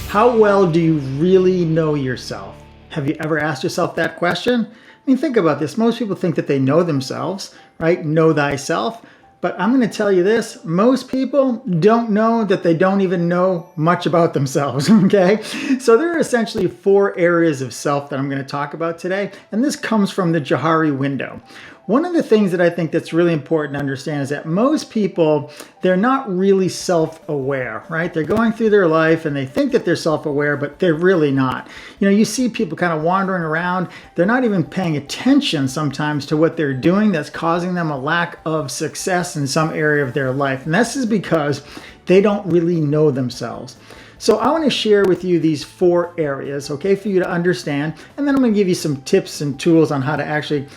How well do you really know yourself? Have you ever asked yourself that question? I mean, think about this. Most people think that they know themselves, right? Know thyself. But I'm going to tell you this, most people don't know that they don't even know much about themselves, okay? So there are essentially 4 areas of self that I'm going to talk about today, and this comes from the Johari window. One of the things that I think that's really important to understand is that most people, they're not really self-aware, right? They're going through their life and they think that they're self-aware, but they're really not. You know, you see people kind of wandering around, they're not even paying attention sometimes to what they're doing that's causing them a lack of success in some area of their life. And this is because they don't really know themselves. So I want to share with you these 4 areas, okay, for you to understand. And then I'm going to give you some tips and tools on how to actually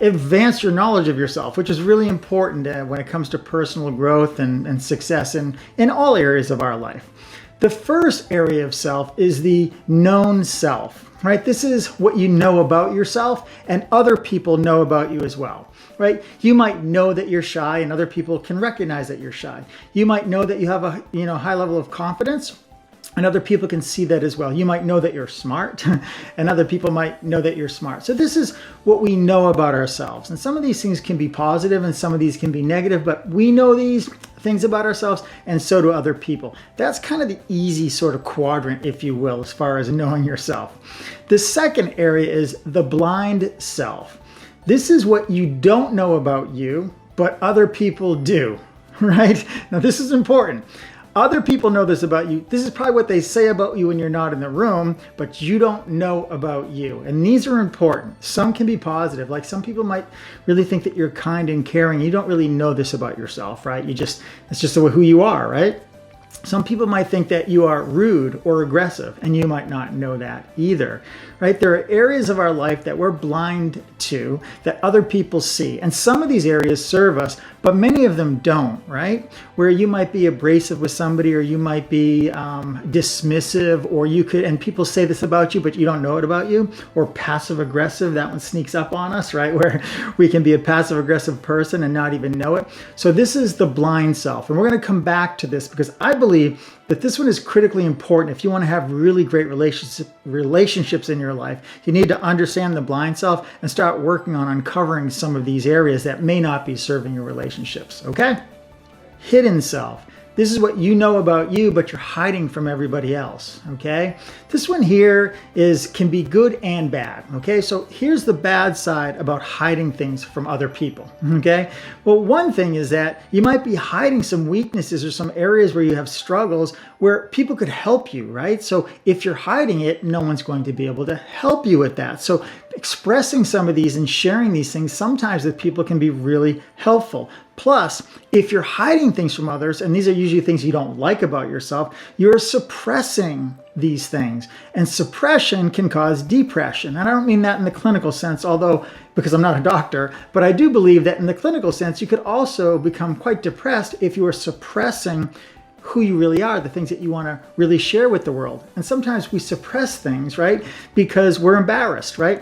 advance your knowledge of yourself, which is really important when it comes to personal growth and success in all areas of our life. The first area of self is the known self, right? This is what you know about yourself and other people know about you as well, right? You might know that you're shy and other people can recognize that you're shy. You might know that you have a high level of confidence and other people can see that as well. You might know that you're smart and other people might know that you're smart. So this is what we know about ourselves. And some of these things can be positive and some of these can be negative, but we know these things about ourselves and so do other people. That's kind of the easy sort of quadrant, if you will, as far as knowing yourself. The second area is the blind self. This is what you don't know about you, but other people do, right? Now this is important. Other people know this about you. This is probably what they say about you when you're not in the room, but you don't know about you. And these are important. Some can be positive. Like some people might really think that you're kind and caring. You don't really know this about yourself, right? It's just who you are, right? Some people might think that you are rude or aggressive, and you might not know that either, right? There are areas of our life that we're blind to that other people see. And some of these areas serve us, but many of them don't, right? Where you might be abrasive with somebody, or you might be dismissive, or you could, and people say this about you, but you don't know it about you, or passive aggressive. That one sneaks up on us, right? Where we can be a passive aggressive person and not even know it. So this is the blind self. And we're going to come back to this because I believe that this one is critically important. If you want to have really great relationships in your life, you need to understand the blind self and start working on uncovering some of these areas that may not be serving your relationships, okay? Hidden self. This is what you know about you, but you're hiding from everybody else, okay? This one here can be good and bad, okay? So here's the bad side about hiding things from other people, okay? Well, one thing is that you might be hiding some weaknesses or some areas where you have struggles where people could help you, right? So if you're hiding it, no one's going to be able to help you with that. So expressing some of these and sharing these things sometimes with people can be really helpful. Plus, if you're hiding things from others, and these are usually things you don't like about yourself, you're suppressing these things. And suppression can cause depression. And I don't mean that in the clinical sense, although, because I'm not a doctor, but I do believe that in the clinical sense, you could also become quite depressed if you are suppressing who you really are, the things that you want to really share with the world. And sometimes we suppress things, right? Because we're embarrassed, right?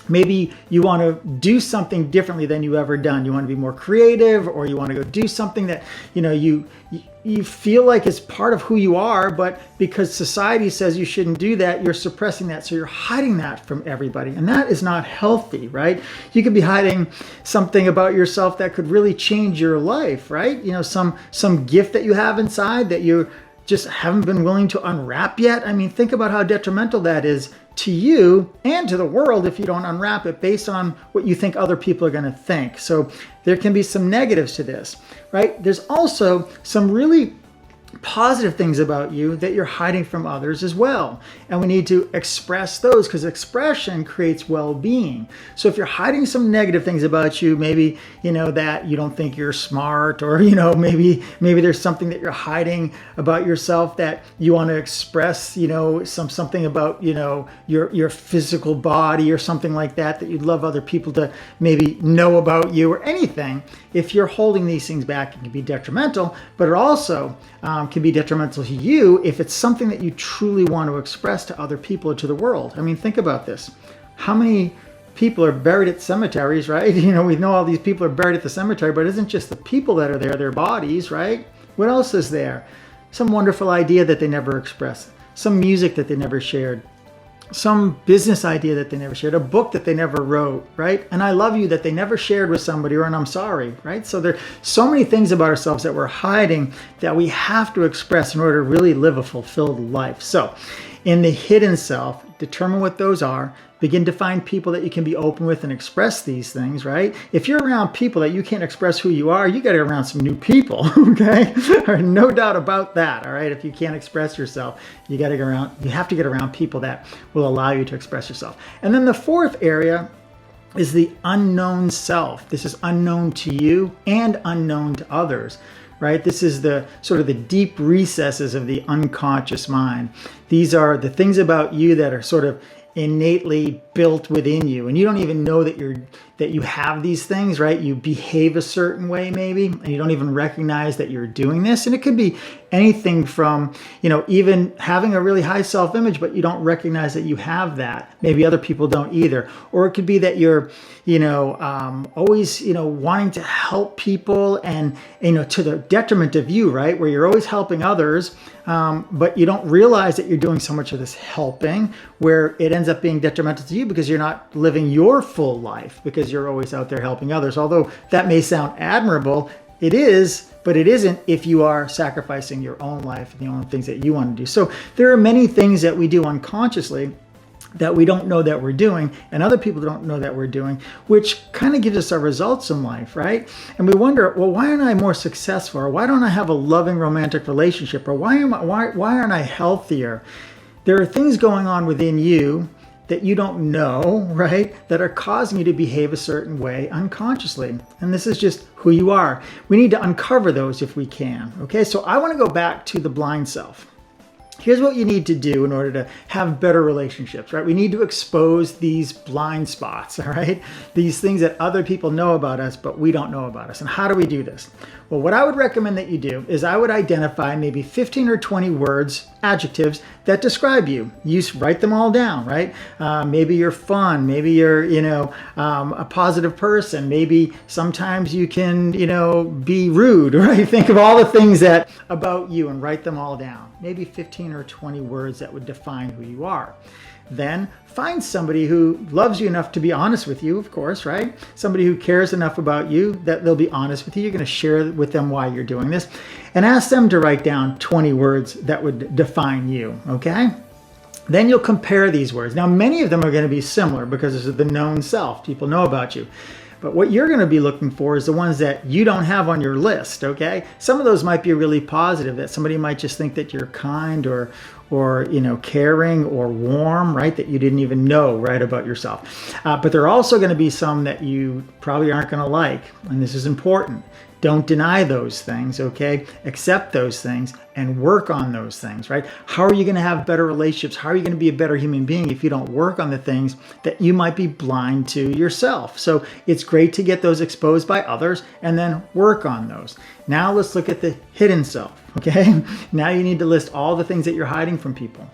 Maybe you want to do something differently than you've ever done. You want to be more creative, or you want to go do something that, you feel like it's part of who you are, but because society says you shouldn't do that, you're suppressing that. So you're hiding that from everybody. And that is not healthy, right? You could be hiding something about yourself that could really change your life, right? Some gift that you have inside that you just haven't been willing to unwrap yet. I mean, think about how detrimental that is to you and to the world if you don't unwrap it based on what you think other people are going to think. So there can be some negatives to this, right? There's also some really positive things about you that you're hiding from others as well. And we need to express those because expression creates well-being. So if you're hiding some negative things about you, maybe, that you don't think you're smart, or, maybe there's something that you're hiding about yourself that you want to express, something about, your physical body or something like that you'd love other people to maybe know about you or anything. If you're holding these things back, it can be detrimental, but it also can be detrimental to you if it's something that you truly want to express to other people or to the world. I mean, think about this. How many people are buried at cemeteries, right? We know all these people are buried at the cemetery, but it isn't just the people that are there, their bodies, right? What else is there? Some wonderful idea that they never express. some music that they never shared, some business idea that they never shared, a book that they never wrote, right? And I love you that they never shared with somebody, or an I'm sorry, right? So there are so many things about ourselves that we're hiding that we have to express in order to really live a fulfilled life. So in the hidden self, determine what those are. Begin to find people that you can be open with and express these things, right? If you're around people that you can't express who you are, you got to get around some new people, okay? No doubt about that, all right? If you can't express yourself, you have to get around people that will allow you to express yourself. And then the fourth area is the unknown self. This is unknown to you and unknown to others, right? This is the sort of the deep recesses of the unconscious mind. These are the things about you that are sort of innately built within you, and you don't even know that you have these things, right? You behave a certain way maybe, and you don't even recognize that you're doing this. And it could be anything from, even having a really high self-image, but you don't recognize that you have that. Maybe other people don't either. Or it could be that you're always wanting to help people, and to the detriment of you, right? Where you're always helping others, but you don't realize that you're doing so much of this helping where it ends up being detrimental to you because you're not living your full life, because you're always out there helping others. Although that may sound admirable, it is, but it isn't if you are sacrificing your own life and the only things that you want to do. So there are many things that we do unconsciously that we don't know that we're doing, and other people don't know that we're doing, which kind of gives us our results in life, right? And we wonder, well, why aren't I more successful? Or why don't I have a loving romantic relationship? Or why aren't I healthier? There are things going on within you that you don't know, right? That are causing you to behave a certain way unconsciously. And this is just who you are. We need to uncover those if we can, okay? So I want to go back to the blind self. Here's what you need to do in order to have better relationships, right? We need to expose these blind spots, all right? These things that other people know about us, but we don't know about us. And how do we do this? Well, what I would recommend that you do is I would identify maybe 15 or 20 words, adjectives that describe you. You write them all down, right? Maybe you're fun. Maybe you're, a positive person. Maybe sometimes you can, be rude, right? Think of all the things that about you and write them all down. Maybe 15 or 20 words that would define who you are. Then find somebody who loves you enough to be honest with you, of course, right? Somebody who cares enough about you that they'll be honest with you. You're going to share with them why you're doing this, and ask them to write down 20 words that would define you, okay? Then you'll compare these words. Now, many of them are going to be similar because this is the known self. People know about you. But what you're going to be looking for is the ones that you don't have on your list, okay? Some of those might be really positive, that somebody might just think that you're kind or caring or warm, right? That you didn't even know, right, about yourself. But there are also going to be some that you probably aren't going to like, and this is important. Don't deny those things, okay? Accept those things and work on those things, right? How are you going to have better relationships? How are you going to be a better human being if you don't work on the things that you might be blind to yourself? So it's great to get those exposed by others and then work on those. Now let's look at the hidden self, okay? Now you need to list all the things that you're hiding from people.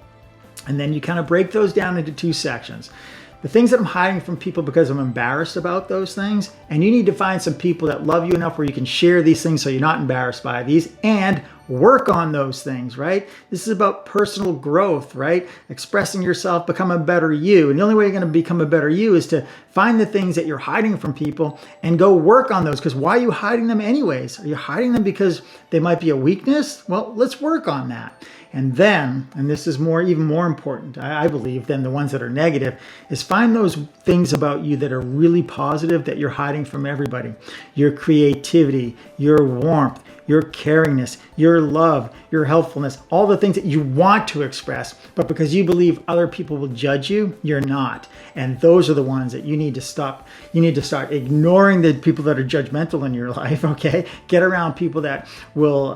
And then you kind of break those down into two sections. The things that I'm hiding from people because I'm embarrassed about those things, and you need to find some people that love you enough where you can share these things so you're not embarrassed by these, and work on those things, right? This is about personal growth, right? Expressing yourself, become a better you. And the only way you're going to become a better you is to find the things that you're hiding from people and go work on those. Because why are you hiding them anyways? Are you hiding them because they might be a weakness? Well, let's work on that. And then, and this is even more important, I believe, than the ones that are negative, is find those things about you that are really positive that you're hiding from everybody. Your creativity, your warmth, your caringness, your love, your helpfulness, all the things that you want to express, but because you believe other people will judge you, you're not. And those are the ones that you need to stop. You need to start ignoring the people that are judgmental in your life, okay? Get around people that will,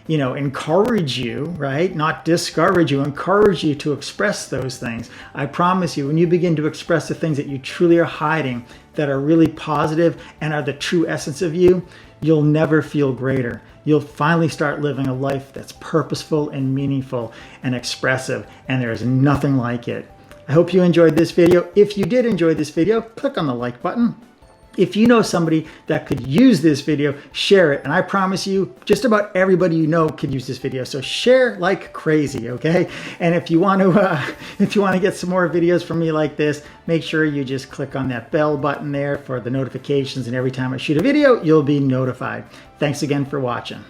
encourage you, right? Not discourage you, encourage you to express those things. I promise you, when you begin to express the things that you truly are hiding, that are really positive and are the true essence of you, you'll never feel greater. You'll finally start living a life that's purposeful and meaningful and expressive, and there's nothing like it. I hope you enjoyed this video. If you did enjoy this video, click on the like button. If you know somebody that could use this video, share it. And I promise you, just about everybody you know could use this video. So share like crazy, okay? And if you want to get some more videos from me like this, make sure you just click on that bell button there for the notifications. And every time I shoot a video, you'll be notified. Thanks again for watching.